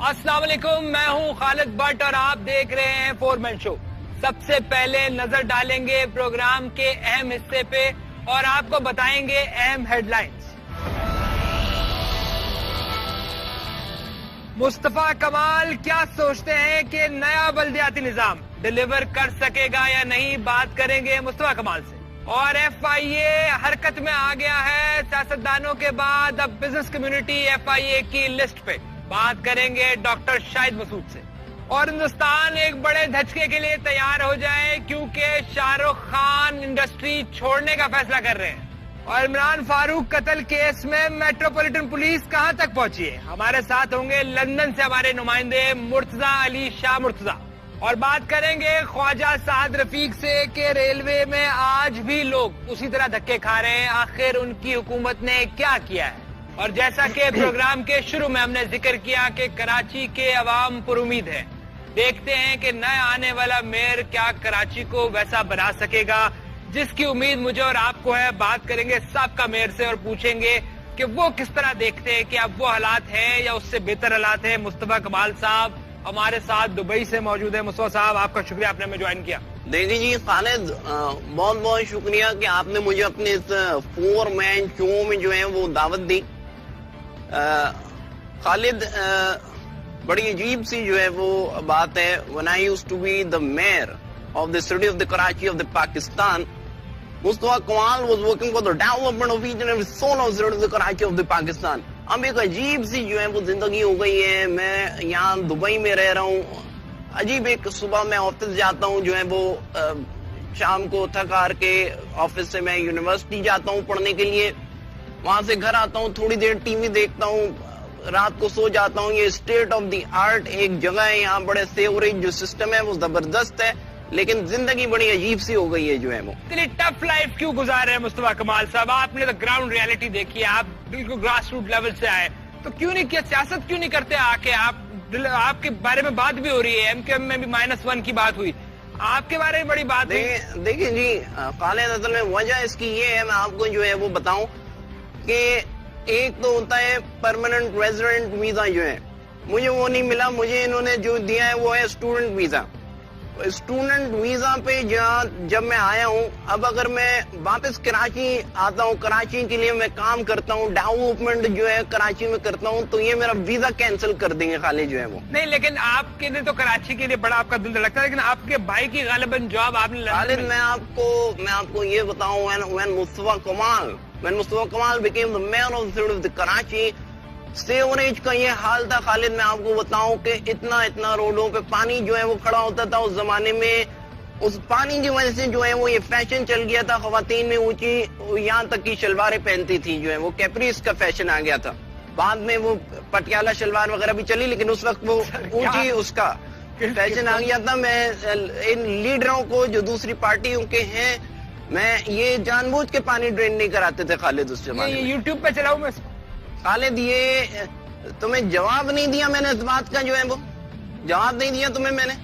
السلام علیکم، میں ہوں خالد بٹ اور آپ دیکھ رہے ہیں فور مین شو۔ سب سے پہلے نظر ڈالیں گے پروگرام کے اہم حصے پہ اور آپ کو بتائیں گے اہم ہیڈ لائنز۔ مصطفیٰ کمال کیا سوچتے ہیں کہ نیا بلدیاتی نظام ڈیلیور کر سکے گا یا نہیں، بات کریں گے مصطفیٰ کمال سے۔ اور ایف آئی اے حرکت میں آ گیا ہے، سیاستدانوں کے بعد اب بزنس کمیونٹی ایف آئی اے کی لسٹ پہ، بات کریں گے ڈاکٹر شاہد مسعود سے۔ اور ہندوستان ایک بڑے دھچکے کے لیے تیار ہو جائے کیونکہ شاہ رخ خان انڈسٹری چھوڑنے کا فیصلہ کر رہے ہیں۔ اور عمران فاروق قتل کیس میں میٹروپولیٹن پولیس کہاں تک پہنچی ہے؟ ہمارے ساتھ ہوں گے لندن سے ہمارے نمائندے مرتضی علی شاہ مرتضی۔ اور بات کریں گے خواجہ سعد رفیق سے کہ ریلوے میں آج بھی لوگ اسی طرح دھکے کھا رہے ہیں، آخر ان کی حکومت نے کیا کیا ہے؟ اور جیسا کہ پروگرام کے شروع میں ہم نے ذکر کیا کہ کراچی کے عوام پر امید ہے، دیکھتے ہیں کہ نیا آنے والا میئر کیا کراچی کو ویسا بنا سکے گا جس کی امید مجھے اور آپ کو ہے۔ بات کریں گے سابقہ میئر سے اور پوچھیں گے کہ وہ کس طرح دیکھتے ہیں کہ اب وہ حالات ہیں یا اس سے بہتر حالات ہیں۔ مصطفیٰ کمال صاحب ہمارے ساتھ دبئی سے موجود ہیں۔ مصطفیٰ صاحب آپ کا شکریہ، آپ نے ہمیں جوائن کیا۔ دیکھیے جی خالد، بہت بہت شکریہ کہ آپ نے مجھے اپنے اس فور مین شو میں جو ہے وہ دعوت دی۔ خالد، بڑی عجیب سی جو ہے وہ بات ہے، when I used to be the mayor of the city of the Karachi of the Pakistan, Mustafa Kamal was working for the development of each and every soul of the Karachi of the Pakistan. اب ایک عجیب سی جو ہے وہ زندگی ہو گئی ہے، میں یہاں دبئی میں رہ رہا ہوں، عجیب ایک صبح میں آفس جاتا ہوں جو ہے وہ شام کو تھک ہار کے آفس سے میں یونیورسٹی جاتا ہوں پڑھنے کے لیے، وہاں سے گھر آتا ہوں، تھوڑی دیر ٹی وی دیکھتا ہوں، رات کو سو جاتا ہوں۔ یہ اسٹیٹ آف دی آرٹ ایک جگہ ہے، یہاں بڑے سیوریج جو سسٹم ہے وہ زبردست ہے، لیکن زندگی بڑی عجیب سی ہو گئی ہے جو ہے وہ۔ اتنی ٹف لائف کیوں گزار رہے ہیں مصطفیٰ کمال صاحب؟ آپ نے تو گراؤنڈ ریالٹی دیکھی ہے، آپ بالکل گراس روٹ لیول سے آئے، تو کیوں نہیں کیا سیاست کیوں نہیں کرتے آ کے؟ آپ کے بارے میں بات بھی ہو رہی ہے، ایم کیو ایم میں بھی -1 کی بات ہوئی، آپ کے بارے میں بڑی بات ہوئی۔ دیکھیں جی خالد، اصل میں وجہ اس کی یہ ہے، میں آپ کو جو ہے وہ بتاؤں کہ ایک تو ہوتا ہے پرماننٹ ریزیڈنٹ ویزا، جو ہے مجھے وہ نہیں ملا، مجھے انہوں نے جو دیا ہے وہ ہے اسٹوڈنٹ ویزا۔ اسٹوڈنٹ ویزا پہ جب میں آیا ہوں، اب اگر میں واپس کراچی آتا ہوں، کراچی کے لیے میں کام کرتا ہوں، ڈیولپمنٹ جو ہے کراچی میں کرتا ہوں، تو یہ میرا ویزا کینسل کر دیں گے خالد جو ہے وہ۔ نہیں، لیکن آپ کے لیے تو کراچی کے لیے بڑا آپ کا دل دھڑکتا ہے، لیکن آپ کے بھائی کی غالباً جواب آپ نے خالد میں آپ کو یہ بتاؤں، when Mustafa Kamal became the mayor of the city of the Karachi، sewerage کا یہ حال تھا خالد، میں آپ کو بتاؤں کہ اتنا روڈوں پہ پانی جو ہے وہ کھڑا ہوتا تھا اس زمانے میں۔ اس پانی کی وجہ سے جو ہے وہ یہ فیشن چل گیا تھا، خواتین میں اونچی یہاں تک کی شلواریں پہنتی تھی، جو ہے وہ کیپریس کا فیشن آ گیا تھا۔ بعد میں وہ پٹیالہ شلوار وغیرہ بھی چلی، لیکن اس وقت وہ اونچی اس کا فیشن آ گیا تھا۔ میں ان لیڈروں کو جو دوسری پارٹیوں کے ہیں، میں یہ جان بوجھ کے پانی ڈرین نہیں کراتے تھے خالد اس زمانے میں۔ یوٹیوب پہ چلاؤں میں خالد، یہ تمہیں جواب نہیں دیا میں نے اس بات کا، جو ہے وہ جواب نہیں دیا تمہیں میں نے،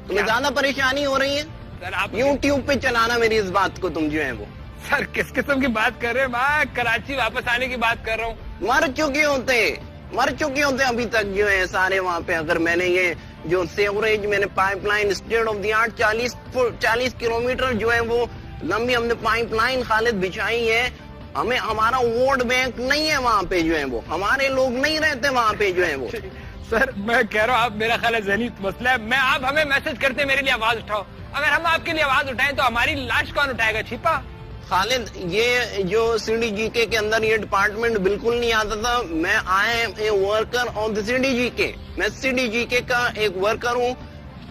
تمہیں زیادہ پریشانی ہو رہی ہے یوٹیوب پہ چلانا میری اس بات کو تم جو ہے وہ۔ سر کس قسم کی بات کر رہے ہیں؟ میں کراچی واپس آنے کی بات کر رہا ہوں۔ مر چکے ہوتے ابھی تک جو ہے سارے وہاں پہ۔ اگر میں نے یہ جو سیوریج میں نے pipe line state of the art 40 kilometre جو ہے وہ لمبی ہم نے پائپ لائن خالد بچھائی ہے، ہمیں ہمارا ووٹ بینک نہیں ہے وہاں پہ جو ہے وہ، ہمارے لوگ نہیں رہتے وہاں پہ جو ہے وہ۔ سر میں کہہ رہا ہوں، آپ میرا خیال ہے ذہنی مسئلہ ہے، میں آپ ہمیں میسج کرتے میرے لیے آواز اٹھاؤ، اگر ہم آپ کے لیے آواز اٹھائیں تو ہماری لاش کون اٹھائے گا؟ چھپا خالد، یہ جو سی ڈی جی کے اندر یہ ڈپارٹمنٹ بالکل نہیں آتا تھا۔ میں I am a worker of the C D G کے، میں سی ڈی جی کے کا ایک ورکر ہوں۔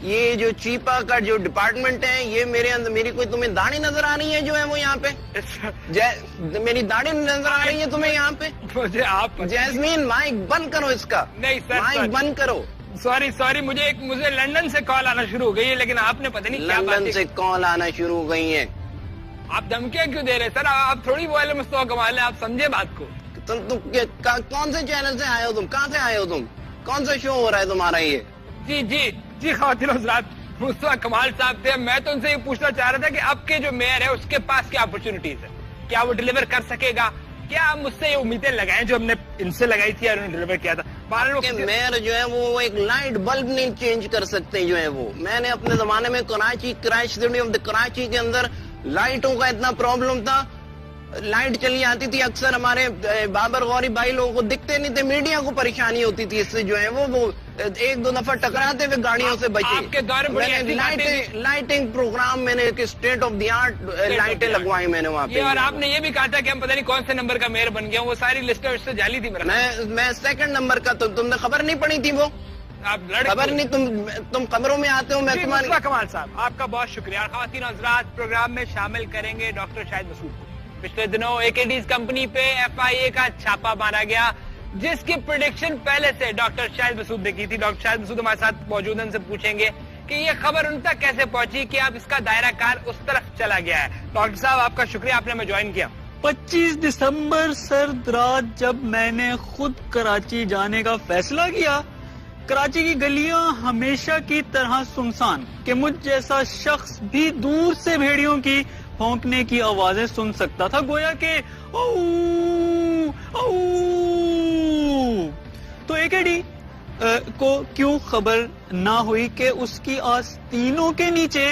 یہ جو چیپا کا جو ڈپارٹمنٹ ہے، یہ میرے اندر میری کوئی تمہیں داڑھی نظر آ رہی ہے جو ہے وہ یہاں پہ؟ میری داڑھی نظر آ رہی ہے تمہیں یہاں پہ؟ مجھے آپ جیسمین مائک بند کرو اس کا، نہیں سر مائک بند کرو۔ سوری مجھے لندن سے کال آنا شروع ہو گئی ہے، لیکن آپ نے پتہ نہیں کیا لندن سے کال آنا شروع ہو گئی ہے؟ آپ دھمکیاں کیوں دے رہے سر؟ آپ تھوڑی وہ مصطفیٰ کمال ہے، آپ سمجھے بات کو۔ تم کون سے چینل سے آئے ہو؟ تم کہاں سے آئے ہو؟ تم کون سا شو ہو رہا ہے تمہارا یہ؟ جی خواتین حضرات، مصطفیٰ کمال صاحب تھے، میں تو ان سے یہ پوچھنا چاہ رہا تھا کہ اب کے جو میئر ہے اس کے پاس کیا اپرچونٹیز ہے، کیا وہ ڈیلیور کر سکے گا؟ کیا ہم مجھ سے یہ امیدیں لگائیں جو ہم نے ان سے لگائی تھی اور انہوں نے ڈلیور کیا تھا. کہ میئر جو ہے وہ ایک لائٹ بلب نہیں چینج کر سکتے جو ہے وہ. میں نے اپنے زمانے میں Karachi city of the Karachi کے اندر لائٹوں کا اتنا پرابلم تھا, لائٹ چلی آتی تھی اکثر ہمارے بابر غوری بھائی لوگوں کو دکھتے نہیں تھے, میڈیا کو پریشانی ہوتی تھی اس سے جو ہے وہ ایک دو دفعہ ٹکراتے ہوئے گاڑیوں سے بچے. آپ کے دور میں لائٹنگ پروگرام میں نے اسٹیٹ آف دی آرٹ لائٹیں لگوائی میں نے وہاں پہ. اور آپ نے یہ بھی کہا تھا کہ ہم پتہ نہیں کون سے نمبر کا میئر بن گیا, وہ ساری لسٹیں اس سے جعلی تھی. میں سیکنڈ نمبر کا, تو تم نے خبر نہیں پڑی تھی وہ, آپ خبر نہیں, تم خبروں میں آتے ہو. میں مصطفیٰ کمال صاحب آپ کا بہت شکریہ. خواتین حضرات پروگرام میں شامل کریں گے ڈاکٹر شاہد مسعود کو. پچھلے دنوں AKD's کمپنی پہ FIA کا چھاپا مارا گیا جس کی پریڈکشن پہلے سے ڈاکٹر شاہد مسعود نے کی تھی. ڈاکٹر شاہد مسعود ہمارے ساتھ موجود ہیں, ان سے پوچھیں گے کہ یہ خبر ان تک کیسے پہنچی کہ اب اس کا دائرہ کار اس طرف چلا گیا ہے. ڈاکٹر صاحب آپ کا شکریہ, آپ نے ہمیں جوائن کیا. 25 دسمبر سرد رات جب میں نے خود کراچی جانے کا فیصلہ کیا, کراچی کی گلیاں ہمیشہ کی طرح سنسان کہ مجھ جیسا شخص بھی دور سے بھیڑیوں کی بھونکنے کی آوازیں سن سکتا تھا, گویا کہ او او. تو AKD کو کیوں خبر نہ ہوئی کہ اس کی آستینوں کے نیچے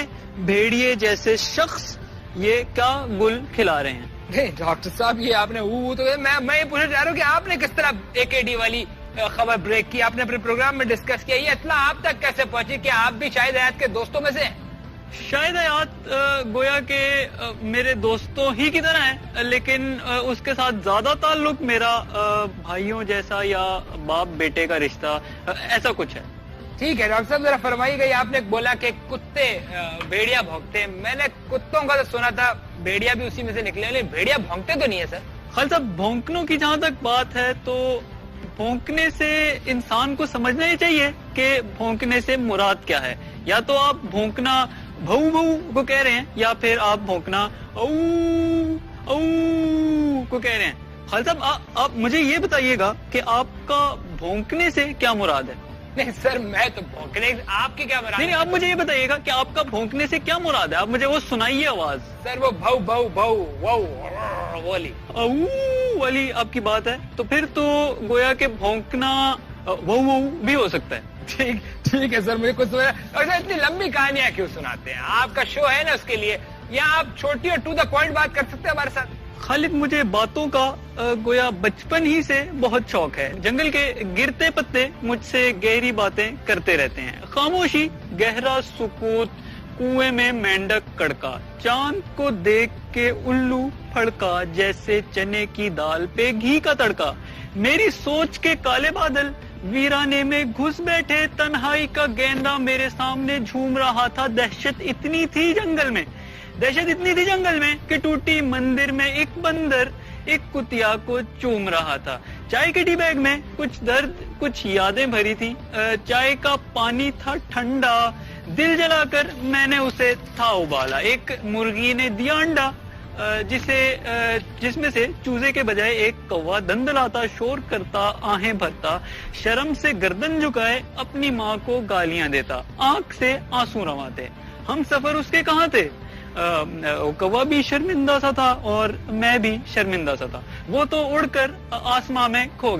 بھیڑیے جیسے شخص یہ کیا گل کھلا رہے ہیں. نہیں ڈاکٹر صاحب یہ آپ نے تو میں یہ پوچھنا چاہ رہا ہوں کہ آپ نے کس طرح AKD والی خبر بریک کی, آپ نے اپنے پروگرام میں ڈسکس کیا, یہ اطلاع آپ تک کیسے پہنچی کہ آپ بھی شاہد حیات کے دوستوں میں سے ہیں؟ شاہد حیات گویا کہ میرے دوستوں ہی کی طرح ہے, لیکن اس کے ساتھ زیادہ تعلق میرا بھائیوں جیسا یا باپ بیٹے کا رشتہ ایسا کچھ ہے. ٹھیک ہے ڈاکٹر صاحب ذرا فرمائیے گا, آپ نے بولا کہ کتے بھیڑیا بھونکتے, میں نے کتوں کا تو سنا تھا بھیڑیا بھی اسی میں سے نکلے, لیکن بھیڑیا بھونکتے تو نہیں ہے سر. خالد صاحب بھونکنوں کی جہاں تک بات ہے تو بھونکنے سے انسان کو سمجھنا ہی چاہیے کہ بھونکنے سے مراد کیا ہے. یا تو آپ بھونکنا بھو بھو کو کہہ رہے ہیں یا پھر آپ بھونکنا او او کو کہہ رہے ہیں. خالد صاحب آپ مجھے یہ بتائیے گا کہ آپ کا بھونکنے سے کیا مراد ہے. نہیں سر میں تو بھونکنے, آپ کی کیا مراد؟ نہیں آپ مجھے یہ بتائیے گا کہ آپ کا بھونکنے سے کیا مراد ہے, آپ مجھے وہ سنائیے آواز. سر وہ بھو بھو بھو وہ والی او والی آپ کی بات ہے, تو پھر تو گویا کہ بھونکنا وہ بھی ہو سکتا ہے. ٹھیک ہے سر, مجھے کچھ اتنی لمبی کہانیاں کیوں سناتے ہیں, آپ کا شو ہے نا اس کے لیے, یا آپ چھوٹی اور ٹو دا پوائنٹ بات کر سکتے ہیں ہمارے ساتھ. خالد مجھے باتوں کا گویا بچپن ہی سے بہت شوق ہے. جنگل کے گرتے پتے مجھ سے گہری باتیں کرتے رہتے ہیں. خاموشی, گہرا سکوت, کنویں میں مینڈک کڑکا, چاند کو دیکھ کے الو پھڑکا, جیسے چنے کی دال پہ گھی کا تڑکا. میری سوچ کے کالے بادل ویرانے میں گھس بیٹھے, تنہائی کا گیندا میرے سامنے جھوم رہا تھا. دہشت اتنی تھی جنگل میں کہ ٹوٹی مندر میں ایک بندر ایک کتیا کو چوم رہا تھا. چائے کے ٹی بیگ میں کچھ درد کچھ یادیں بھری تھی. چائے کا پانی تھا ٹھنڈا, دل جلا کر میں نے اسے تھا ابالا. ایک مرغی نے دیا انڈا جس میں سے چوزے کے بجائے ایک کوا دندلاتا, شور کرتا, آہیں بھرتا, شرم سے گردن جھکائے اپنی ماں کو گالیاں دیتا, آنکھ سے آنسو رواتے. ہم سفر اس کے کہاں تھے, کوا بھی شرمندہ سا تھا اور میں بھی شرمندہ سا تھا. وہ تو اڑ کر آسماں میں کھو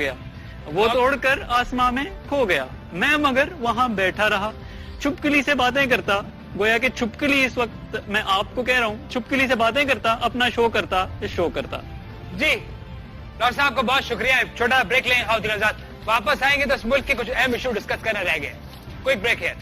گیا, میں مگر وہاں بیٹھا رہا, چھپکلی سے باتیں کرتا. گویا کہ چھپکلی اس وقت میں آپ کو کہہ رہا ہوں, چھپکلی سے باتیں کرتا, اپنا شو کرتا. جی ڈاکٹر صاحب کا بہت شکریہ. چھوٹا بریک لیں خواتین حضرات, واپس آئیں گے تو اس ملک کے کچھ اہم ایشو ڈسکس کرنا رہ گئے. کوئی بریک ہے.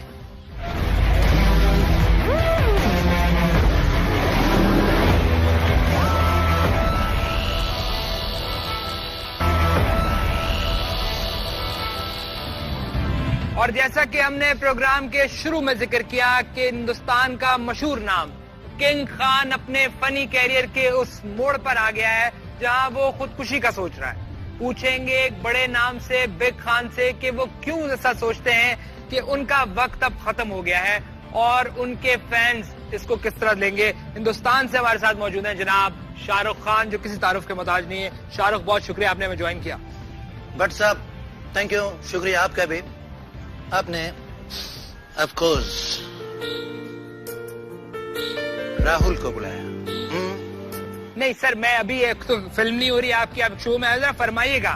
اور جیسا کہ ہم نے پروگرام کے شروع میں ذکر کیا کہ ہندوستان کا مشہور نام کنگ خان اپنے فنی کیریئر کے اس موڑ پر آ گیا ہے جہاں وہ خودکشی کا سوچ رہا ہے. پوچھیں گے ایک بڑے نام سے, بگ خان سے, کہ وہ کیوں ایسا سوچتے ہیں کہ ان کا وقت اب ختم ہو گیا ہے اور ان کے فینز اس کو کس طرح لیں گے. ہندوستان سے ہمارے ساتھ موجود ہیں جناب شاہ رخ خان, جو کسی تعارف کے محتاج نہیں ہے. شاہ رخ بہت شکریہ, آپ نے ہمیں جوائن کیا. بٹ صاحب تھینک یو, شکریہ آپ کا بھی. آپ نے آف کورس راہل کو بلایا. نہیں سر, میں ابھی ایک تو فلم نہیں ہو رہی آپ کی, آپ شو میں ذرا فرمائیے گا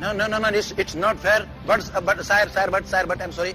No, it's not fair. But I'm sorry,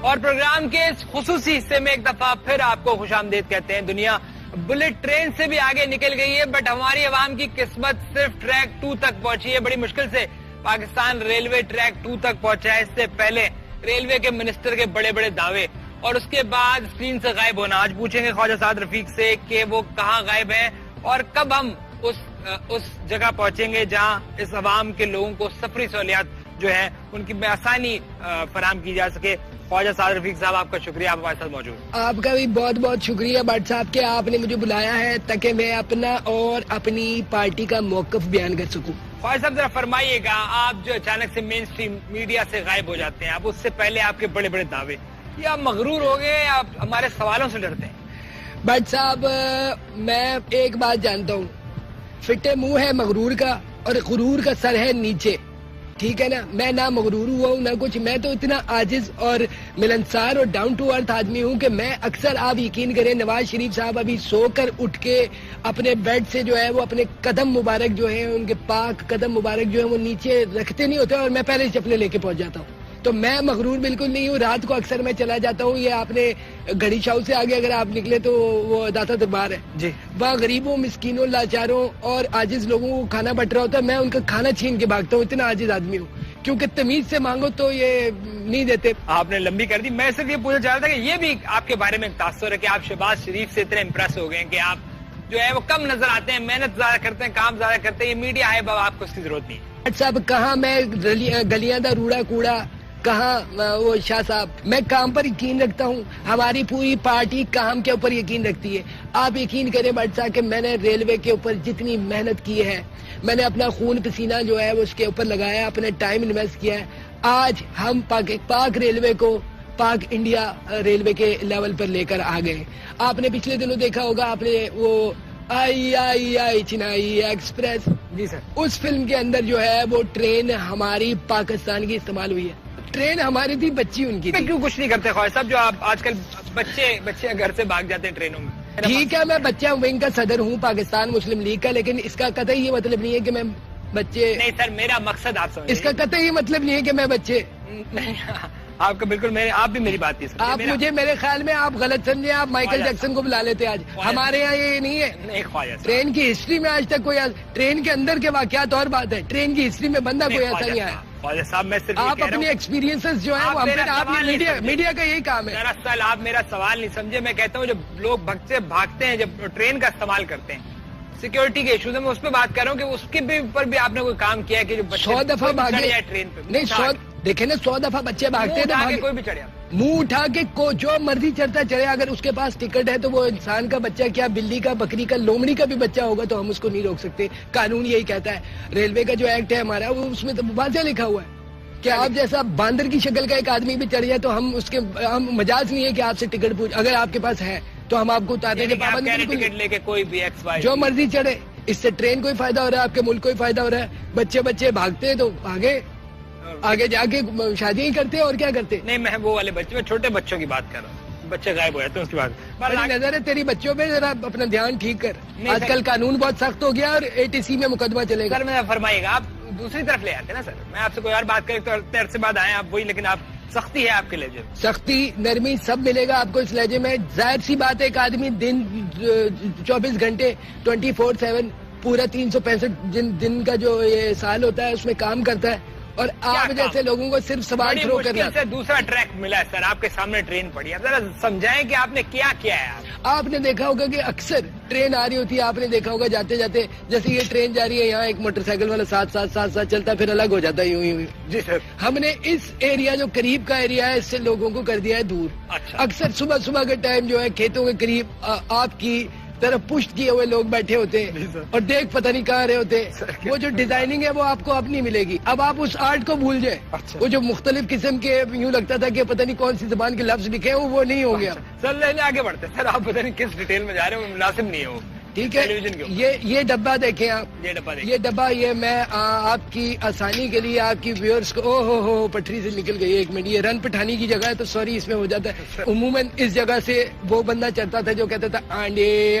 اور پروگرام کے اس خصوصی حصے میں ایک دفعہ پھر آپ کو خوش آمدید کہتے ہیں. دنیا بلٹ ٹرین سے بھی آگے نکل گئی ہے، بٹ ہماری عوام کی قسمت صرف ٹریک 2 تک پہنچی ہے. بڑی مشکل سے پاکستان ریلوے ٹریک 2 تک پہنچا ہے. اس سے پہلے ریلوے کے منسٹر کے بڑے بڑے دعوے اور اس کے بعد اسکرین سے غائب ہونا. آج پوچھیں گے خواجہ سعد رفیق سے کہ وہ کہاں غائب ہیں اور کب ہم اس جگہ پہنچیں گے جہاں اس عوام کے لوگوں کو سفری سہولیات جو ہے ان کی آسانی فراہم کی جا سکے. خواجہ سعد رفیق صاحب آپ کا شکریہ، آپ ہمارے ساتھ موجود. آپ کا بھی بہت بہت شکریہ بٹ صاحب کہ آپ نے مجھے بلایا ہے تاکہ میں اپنا اور اپنی پارٹی کا موقف بیان کر سکوں. خواجہ صاحب ذرا فرمائیے گا، آپ جو اچانک سے مین اسٹریم میڈیا سے غائب ہو جاتے ہیں، آپ اس سے پہلے آپ کے بڑے بڑے دعوے، یہ آپ مغرور ہو گئے، آپ ہمارے سوالوں سے ڈرتے ہیں؟ بٹ صاحب میں ایک بات جانتا ہوں، فٹے منہ ہے مغرور کا اور غرور کا سر ہے نیچے، ٹھیک ہے نا. میں نہ مغرور ہوا ہوں نہ کچھ، میں تو اتنا عاجز اور ملنسار اور ڈاؤن ٹو ارتھ آدمی ہوں کہ میں اکثر، آپ یقین کریں، نواز شریف صاحب ابھی سو کر اٹھ کے اپنے بیڈ سے جو ہے وہ اپنے قدم مبارک جو ہیں، ان کے پاک قدم مبارک جو ہیں وہ نیچے رکھتے نہیں ہوتے اور میں پہلے چپلے لے کے پہنچ جاتا ہوں. تو میں مغرور بالکل نہیں ہوں. رات کو اکثر میں چلا جاتا ہوں، یہ آپ نے گھڑی شاؤ سے آگے اگر آپ نکلے تو وہ داتا دربار ہے جی، وہاں غریبوں، مسکینوں، لاچاروں اور عاجز لوگوں کو کھانا بٹ رہا ہوتا ہے. میں ان کا کھانا چھین کے بھاگتا ہوں، اتنا عاجز آدمی ہوں. کیونکہ تمیز سے مانگو تو یہ نہیں دیتے. آپ نے لمبی کر دی. میں صرف یہ پوچھنا چاہ رہا تھا کہ یہ بھی آپ کے بارے میں ایک تاثر ہے کہ آپ شہباز شریف سے اتنے امپریس ہو گئے کہ آپ جو ہے وہ کم نظر آتے ہیں، محنت زیادہ کرتے ہیں، کام زیادہ کرتے ہیں. یہ میڈیا ہے بابا، آپ کو اس کی ضرورت نہیں. صاحب کہاں میں گلیاں دا روڑا کوڑا، کہاں وہ شاہ صاحب، میں کام پر یقین رکھتا ہوں. ہماری پوری پارٹی کام کے اوپر یقین رکھتی ہے. آپ یقین کریں بٹ صاحب کہ میں نے ریلوے کے اوپر جتنی محنت کی ہے، میں نے اپنا خون پسینہ جو ہے وہ اس کے اوپر لگایا، اپنا ٹائم انویسٹ کیا ہے. آج ہم پاک ریلوے کو پاک انڈیا ریلوے کے لیول پر لے کر آ گئے. آپ نے پچھلے دنوں دیکھا ہوگا، آپ نے وہ آئی چنائی ایکسپریس، جی سر، اس فلم کے اندر جو ہے وہ ٹرین ہماری پاکستان کی استعمال ہوئی ہے. ٹرین ہماری تھی، بچی ان کی تھی. کیوں کچھ نہیں کرتے خواجہ صاحب؟ جو آپ آج کل بچے گھر سے بھاگ جاتے ہیں ٹرینوں میں. ٹھیک ہے، میں بچہ ونگ کا صدر ہوں پاکستان مسلم لیگ کا، لیکن اس کا قطعی یہ مطلب نہیں ہے کہ میں بچے، نہیں سر، میرا مقصد آپ سمجھیں، اس کا قطعی یہ مطلب نہیں ہے کہ میں بچے. آپ کا بالکل، آپ بھی میری بات نہیں آپ مجھے، میرے خیال میں آپ غلط سمجھے، آپ مائیکل جیکسن کو بلا لیتے آج. ہمارے یہاں یہ نہیں ہے. نہیں خواجہ صاحب، ٹرین کی ہسٹری میں آج تک کوئی، ٹرین کے اندر کے واقعات اور بات ہے، ٹرین کی ہسٹری میں بندہ کوئی ایسا نہیں آیا. خواجہ صاحب میں صرف آپ اپنی ایکسپیرینسز جو ہے وہ میڈیا کا یہی کام ہے. دراصل آپ میرا سوال نہیں سمجھے. میں کہتا ہوں جب لوگ بھاگتے ہیں، جب ٹرین کا استعمال کرتے ہیں، سیکیورٹی کے ایشوز میں اس پہ بات کر رہا ہوں کہ اس کے اوپر بھی آپ نے کوئی کام کیا کہ جو 100 دفعہ بھاگے ٹرین پہ؟ نہیں، دیکھیں نا، 100 دفعہ بچے بھاگتے ہیں، کوئی بھی چڑھیا منہ اٹھا کے جو مرضی چڑھتا چڑھے. اگر اس کے پاس ٹکٹ ہے تو وہ انسان کا بچہ کیا، بلی کا، بکری کا، لومڑی کا بھی بچہ ہوگا تو ہم اس کو نہیں روک سکتے. قانون یہی کہتا ہے. ریلوے کا جو ایکٹ ہے ہمارا، وہ اس میں تو واضح لکھا ہوا ہے کہ آپ جیسا باندر کی شکل کا ایک آدمی بھی چڑھ جائے تو ہم مجاز نہیں ہے کہ آپ سے ٹکٹ پوچھ، اگر آپ کے پاس ہے تو ہم آپ کو اتارنے کے پابند ٹکٹ لے کے کوئی بھی ایکس وائی جو مرضی چڑھے. اس سے ٹرین کو ہی فائدہ ہو رہا ہے، آپ کے ملک کو ہی فائدہ ہو رہا ہے. بچے بھاگتے ہیں تو آگے جا کے شادیاں ہی کرتے ہیں اور کیا کرتے. نہیں، میں وہ والے بچے، میں چھوٹے بچوں کی بات کر رہا ہوں. بچے غائب ہو جاتے ہیں اس کی بات. نظر ہے تیری بچوں پہ، ذرا اپنا دھیان ٹھیک کر. آج کل قانون بہت سخت ہو گیا اور ATC میں مقدمہ چلے گا. سر میں فرمائیے گا، آپ دوسری طرف لے آتے نا سر. میں آپ سے کوئی اور بات کریں تو دیر سے بعد آئے آپ وہی، لیکن آپ سختی ہے آپ کے لہجے. سختی، نرمی سب ملے گا آپ کو اس لہجے میں. ظاہر سی بات ہے، ایک آدمی دن 24 گھنٹے 24/7 پورا 365 دن کا جو یہ سال ہوتا ہے اس میں کام کرتا ہے، اور آپ جیسے لوگوں کو صرف سوال تھرو کرنا. سے دوسرا ٹریک ملا ہے سر، آپ کے سامنے ٹرین پڑی ہے. ذرا سمجھائیں کہ آپ نے کیا کیا ہے. آپ نے دیکھا ہوگا کہ اکثر ٹرین آ رہی ہوتی ہے، آپ نے دیکھا ہوگا جاتے جاتے، جیسے یہ ٹرین جا رہی ہے، یہاں ایک موٹر سائیکل والا ساتھ چلتا ہے، پھر الگ ہو جاتا ہے یوں. جی سر، ہم نے اس ایریا جو قریب کا ایریا ہے، اس سے لوگوں کو کر دیا ہے دور. اچھا، اکثر صبح کے ٹائم جو ہے کھیتوں کے قریب آپ کی طرف پشت کیے ہوئے لوگ بیٹھے ہوتے ہیں اور دیکھ پتہ نہیں کہاں رہے ہوتے. وہ جو ڈیزائننگ ہے وہ آپ کو اب نہیں ملے گی. اب آپ اس آرٹ کو بھول جائیں. وہ جو مختلف قسم کے یوں لگتا تھا کہ پتہ نہیں کون سی زبان کے لفظ لکھے ہیں، وہ نہیں ہو گیا. سر لینے آگے بڑھتے سر، آپ پتہ نہیں کس ڈیٹیل میں جا رہے ہیں، مناسب نہیں ہے وہ. ٹھیک ہے، یہ ڈبہ دیکھیں آپ، یہ ڈبہ، یہ میں آپ کی آسانی کے لیے آپ کی ویورز کو، ہو پٹری سے نکل گئی. 1 منٹ، یہ رن پٹھانی کی جگہ ہے تو سوری اس میں ہو جاتا ہے. عموماً اس جگہ سے وہ بندہ چڑھتا تھا جو کہتا تھا آنڈے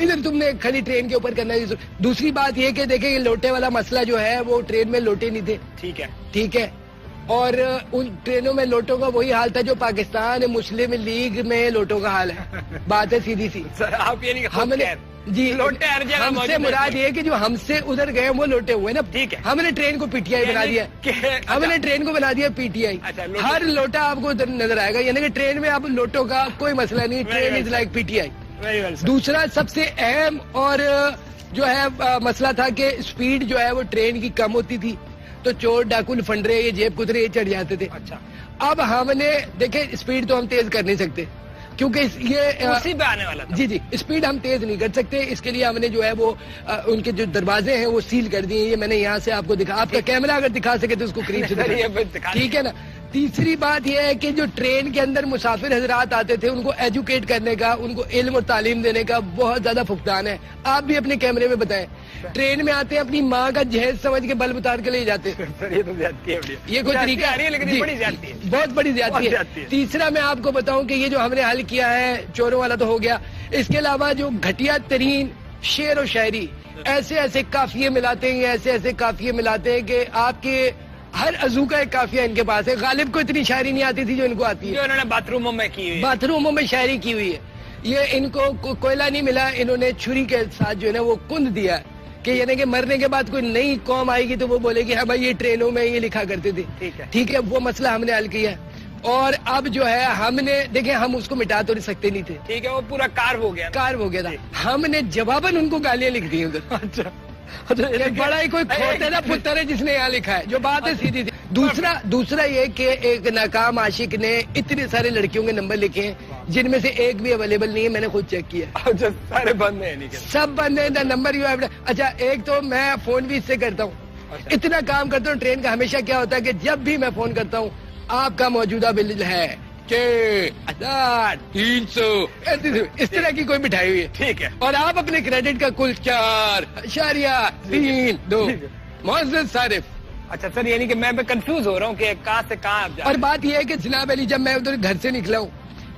ادھر تم نے کھلی ٹرین کے اوپر کرنا ہے. دوسری بات یہ کہ دیکھیں یہ لوٹے والا مسئلہ جو ہے وہ ٹرین میں لوٹے نہیں تھے, ٹھیک ہے, ٹھیک ہے, اور ان ٹرینوں میں لوٹوں کا وہی حال تھا جو پاکستان مسلم لیگ میں لوٹوں کا حال ہے. بات ہے سیدھی سی. سر آپ یہ نہیں کہ ہم نے جی لوٹے ہر جگہ ہم سے موجود ہیں. مراد یہ کہ جو ہم سے ادھر گئے وہ لوٹے ہوئے نا, ٹھیک ہے. ہم نے ٹرین کو پی ٹی آئی بنا دیا, ہم نے ٹرین کو بنا دیا پی ٹی آئی. اچھا, لوٹے. ہر لوٹا آپ کو ادھر نظر آئے گا, یعنی کہ ٹرین میں اب لوٹوں کا کوئی مسئلہ نہیں, train is like P T I. Very well, sir. دوسرا سب سے اہم اور جو ہے مسئلہ تھا کہ اسپیڈ جو ہے وہ ٹرین کی کم ہوتی تھی تو چور ڈاکو لفنڈرے یہ جیب کترے یہ چڑھ جاتے تھے. اچھا, اب ہم نے دیکھیں اسپیڈ تو ہم تیز کر نہیں سکتے کیونکہ یہ اسی پہ آنے والا تھا. جی اسپیڈ ہم تیز نہیں کر سکتے. اس کے لیے ہم نے جو ہے وہ ان کے جو دروازے ہیں وہ سیل کر دیے. یہ میں نے یہاں سے آپ کو دکھا, آپ کا کیمرہ اگر دکھا سکے تو اس کو قریب سے سر, یہ دکھائیں. بس دکھا ٹھیک ہے نا. تیسری بات یہ ہے کہ جو ٹرین کے اندر مسافر حضرات آتے تھے ان کو ایجوکیٹ کرنے کا, ان کو علم اور تعلیم دینے کا بہت زیادہ فقدان ہے. آپ بھی اپنے کیمرے میں بتائیں, ٹرین میں آتے ہیں اپنی ماں کا جہیز سمجھ کے بلب اتار کے لے جاتے ہیں. سر, یہ تو زیادتی ہے, یہ کوئی طریقہ آ رہی ہے لیکن جی, یہ بڑی زیادتی ہے, بہت بڑی بہت زیادتی زیادتی ہے. ہے. تیسرا میں آپ کو بتاؤں کہ یہ جو ہم نے حل کیا ہے چوروں والا تو ہو گیا, اس کے علاوہ جو گھٹیا ترین شعر و شاعری ایسے ایسے قافیے ملاتے ہیں, ایسے ایسے قافیے ملاتے ہیں کہ آپ کے ہر عضو کا ایک قافیہ ان کے پاس ہے. غالب کو اتنی شاعری نہیں آتی تھی جو ان کو آتی جو ہے. انہوں نے باتھ روموں میں کی ہوئی. باتھ روموں میں شاعری کی ہوئی ہے. یہ ان کو کوئلہ نہیں ملا, انہوں نے چھری کے ساتھ جو ہے نا وہ کند دیا ہے کہ یعنی کہ مرنے کے بعد کوئی نئی قوم آئے گی تو وہ بولے گی ہاں بھائی یہ ٹرینوں میں یہ لکھا کرتے تھے. ٹھیک ہے, ٹھیک ہے, وہ مسئلہ ہم نے حل کیا ہے. اور اب جو ہے ہم نے دیکھیں ہم اس کو مٹا تو نہیں سکتے نہیں تھے, ٹھیک ہے, وہ پورا کار ہو گیا. کار ہو گیا تھا. ہم نے جواباً ان کو گالیاں لکھ دی ادھر. کہ بڑا ہی کوئی کھوتے نا پتر ہے جس نے یہاں لکھا ہے, جو بات ہے سیدھی تھی. دوسرا یہ کہ ایک ناکام عاشق نے اتنے سارے لڑکیوں کے نمبر لکھے ہیں جن میں سے ایک بھی اویلیبل نہیں ہے. میں نے خود چیک کیا, سارے بند ہیں, سب بند ہیں. Number you. اچھا, ایک تو میں فون بھی اس سے کرتا ہوں, اتنا کام کرتا ہوں ٹرین کا. ہمیشہ کیا ہوتا ہے کہ جب بھی میں فون کرتا ہوں آپ کا موجودہ بل ہے 300 اس طرح کی کوئی مٹھائی ہوئی ہے, ٹھیک ہے, اور آپ اپنے کریڈٹ کا کل 4.32 معزز صارف. اچھا سر, یعنی کہ میں کنفیوز ہو رہا ہوں کہ کہاں سے کہاں آپ جا اور بات یہ ہے کہ جناب علی جب میں ادھر گھر سے نکلا ہوں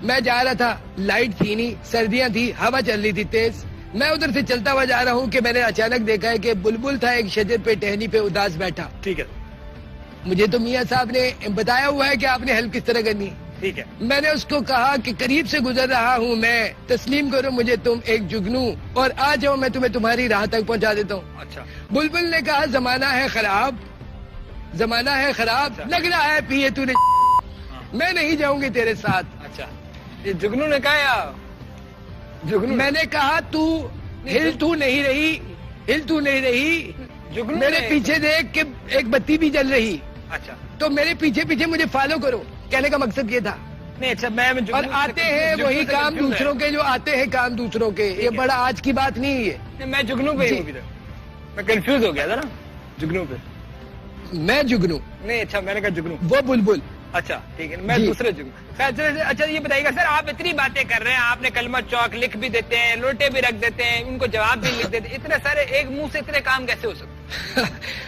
میں جا رہا تھا, لائٹ تھی نہیں, سردیاں تھی, ہوا چل رہی تھی تیز. میں ادھر سے چلتا ہوا جا رہا ہوں کہ میں نے اچانک دیکھا ہے کہ بلبل تھا ایک شجر پہ ٹہنی پہ اداس بیٹھا. ٹھیک ہے, مجھے تو میاں صاحب نے بتایا ہوا ہے کہ آپ نے ہیلپ کس طرح کرنی ہے. ٹھیک ہے, میں نے اس کو کہا کہ قریب سے گزر رہا ہوں میں, تسلیم کرو مجھے تم ایک جگنو, اور آ جاؤ میں تمہیں تمہاری راہ تک پہنچا دیتا ہوں. اچھا, بلبل نے کہا زمانہ ہے خراب, زمانہ ہے خراب, لگ رہا ہے پیے تو نے, میں نہیں جاؤں گی تیرے ساتھ. اچھا, یہ جگنو نے کہا یا جگنو؟ میں نے کہا تو ہل تو نہیں رہی, ہل تو نہیں رہی, جگنو میرے نے- پیچھے دیکھ کہ ایک بتی بھی جل رہی, اچھا, تو میرے پیچھے پیچھے مجھے فالو کرو. کہنے کا مقصد یہ تھا. نہیں اچھا, میں اور آتے ہیں وہی کام دوسروں کے, جو آتے ہیں کام دوسروں کے, یہ بڑا آج کی بات نہیں ہے. میں جگنو پہ ہی جی. ہوں ابھی تک, میں کنفیوز ہو گیا تھا نا جگنو پہ. میں جگنو, نہیں اچھا, میں نے کہا جگنو. وہ بلبل. اچھا ٹھیک ہے, میں جی. دوسرے جگنو. خیر چلے, اچھا یہ بتائیے گا سر, آپ اتنی باتیں کر رہے ہیں, آپ نے کلمہ چوک لکھ بھی دیتے ہیں, لوٹے بھی رکھ دیتے ہیں, ان کو جواب بھی لکھ دیتے ہیں, اتنے سارے ایک منہ سے اتنے کام کیسے ہو سکتے؟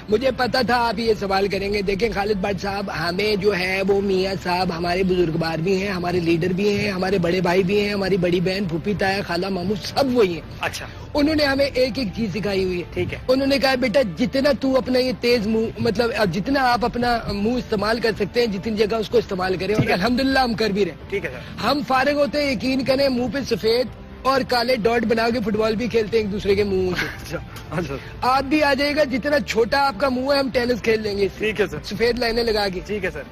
مجھے پتا تھا آپ یہ سوال کریں گے. دیکھیں خالد بٹ صاحب, ہمیں جو ہے وہ میاں صاحب ہمارے بزرگوار بھی ہیں, ہمارے لیڈر بھی ہیں, ہمارے بڑے بھائی بھی ہیں, ہماری بڑی بہن پھوپھی تایا خالہ ماموں سب وہی ہیں. اچھا, انہوں نے ہمیں ایک ایک چیز سکھائی ہوئی ہے. ٹھیک ہے, انہوں نے کہا بیٹا جتنا تو اپنا یہ تیز منہ, مطلب جتنا آپ اپنا منہ استعمال کر سکتے ہیں جتنی جگہ اس کو استعمال کریں, اور الحمدللہ ہم کر بھی رہے. ٹھیک ہے سر, ہم فارغ ہوتے ہیں, یقین کریں منہ پہ سفید اور کالے ڈاٹ بنا کے فٹ بال بھی کھیلتے ہیں ایک دوسرے کے منہ سے. اچھا, اچھا, آپ بھی آ جائے گا, جتنا چھوٹا آپ کا منہ ہے ہم ٹینس کھیل لیں گے اس سے, ٹھیک ہے سر, سفید لائنیں لگا کے. ٹھیک ہے سر.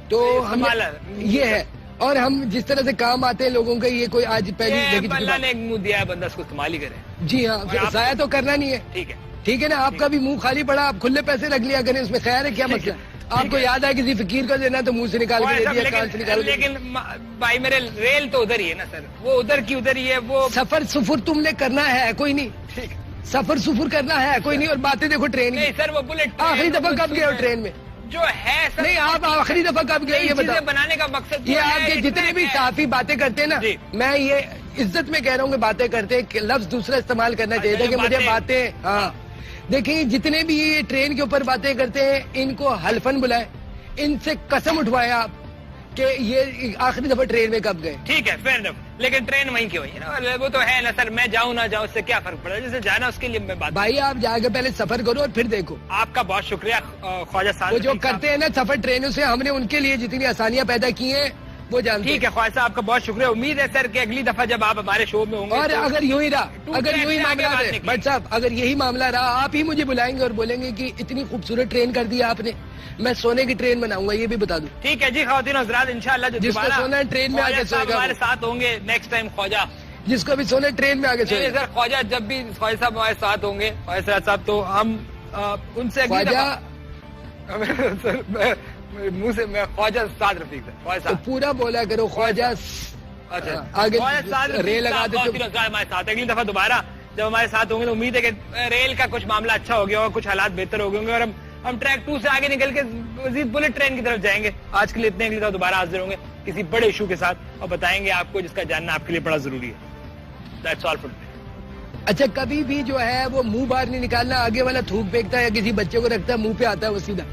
تو یہ ہم سنبھالا. یہ ہے, اور ہم جس طرح سے کام آتے ہیں لوگوں کا, یہ کوئی آج پہلی یہ دیکھی اللہ نے ایک منہ دیا ہے, بندہ اس کو استعمال ہی کرے. جی ہاں, اور آپ- ضائع تو کرنا نہیں ہے. ٹھیک ہے, ٹھیک ہے نا, آپ کا بھی منہ خالی پڑا, آپ کھلے پیسے رکھ لیا کریں, اس میں خیر ہے کیا ٹھیک ہے. مسئلہ. آپ کو یاد ہے کسی فقیر کو دینا تو منہ سے نکال کے دے دیا, کان سے نکال کے دے دیا. لیکن بھائی میرے ریل تو ادھر ہی ہے نا سر, وہ ادھر کی ادھر ہی ہے وہ. سفر سفر تم نے کرنا ہے کوئی نہیں, ٹھیک ہے. سفر سفر کرنا ہے کوئی نہیں, اور باتیں دیکھو ٹرین کی. نہیں سر, وہ بلٹ آخری دفعہ کب گئے ہو ٹرین میں؟ جو ہے سر, نہیں آپ آخری دفعہ کب گئے یہ بتاؤ. بنانے کا مقصد یہ آپ کے جتنے بھی صحافی باتیں کرتے ہیں نا, جی. میں یہ عزت میں کہہ رہا ہوں کہ باتیں کرتے ہیں, کہ لفظ دوسرا استعمال کرنا چاہیے تھا کہ مجھے باتیں. ہاں دیکھیں, جتنے بھی یہ ٹرین کے اوپر باتیں کرتے ہیں ان کو حلفن بلائیں, ان سے قسم اٹھوائیں آپ کہ یہ آخری دفعہ ٹرین میں کب گئے. ٹھیک ہے فیئر انف, لیکن ٹرین وہیں کی ہوئی ہے نا, وہ تو ہے نا سر, میں جاؤں نہ جاؤں اس سے کیا فرق پڑا, جسے جانا اس کے لیے میں بات. بھائی آپ جا کے پہلے سفر کرو اور پھر دیکھو. آپ کا بہت شکریہ خواجہ صاحب. وہ جو کرتے ہیں نا سفر ٹرینوں سے, ہم نے ان کے لیے جتنی آسانیاں پیدا کی ہیں وہ جانتے ہیں. ٹھیک ہے خواجہ صاحب, آپ کا بہت شکریہ. امید ہے سر کہ اگلی دفعہ جب آپ ہمارے شو میں ہوں گے, اور تو اگر یوں ہی رہا, اگر یوں ہی معاملہ بات رہے نکلی. بٹ صاحب, اگر یہی معاملہ رہا, آپ ہی مجھے بلائیں گے اور بولیں گے کہ اتنی خوبصورت ٹرین کر دی آپ نے, میں سونے کی ٹرین بناؤں گا, یہ بھی بتا دوں. ٹھیک ہے جی خواتین حضرات, انشاءاللہ جو جس کو دوبارہ سونا ہے ٹرین میں آ کے خواجہ سوئے صاحب گا, ہمارے ساتھ ہوں گے نیکسٹ ٹائم خواجہ. جس کو بھی سونا ہے ٹرین میں آ کے سوئے گا. سر خواجہ جب بھی خواجہ صاحب ہمارے ساتھ ہوں گے, خواجہ صاحب, تو ہم ان سے اگلی خواجہ دفعہ سر منہ سے میں خواجہ سعد رفیق سر, خواجہ تو صاحب. پورا بولا کرو خواجہ. اچھا آگے خواجہ سعد رفیق ریل لگا صاحب دے. خواتین حضرات ہمارے ساتھ اگلی دفعہ دوبارہ جب ہمارے ساتھ ہوں گے, تو امید ہے کہ ریل کا کچھ معاملہ اچھا ہو گیا ہوگا, کچھ حالات بہتر ہو گئے ہوں گے, اور ہم ٹریک 2 سے آگے نکل کے مزید بلٹ ٹرین کی طرف جائیں گے. آج کے لیے اتنے, اگلی دفعہ دوبارہ حاضر ہوں گے کسی بڑے ایشو کے ساتھ, اور بتائیں گے آپ کو جس کا جاننا آپ کے لیے بڑا ضروری ہے. That's all for today. اچھا کبھی بھی جو ہے وہ منہ باہر نہیں نکالنا, آگے والا تھوک پھینکتا ہے یا کسی بچے کو رکھتا ہے منہ پہ آتا ہے وہ سیدھا.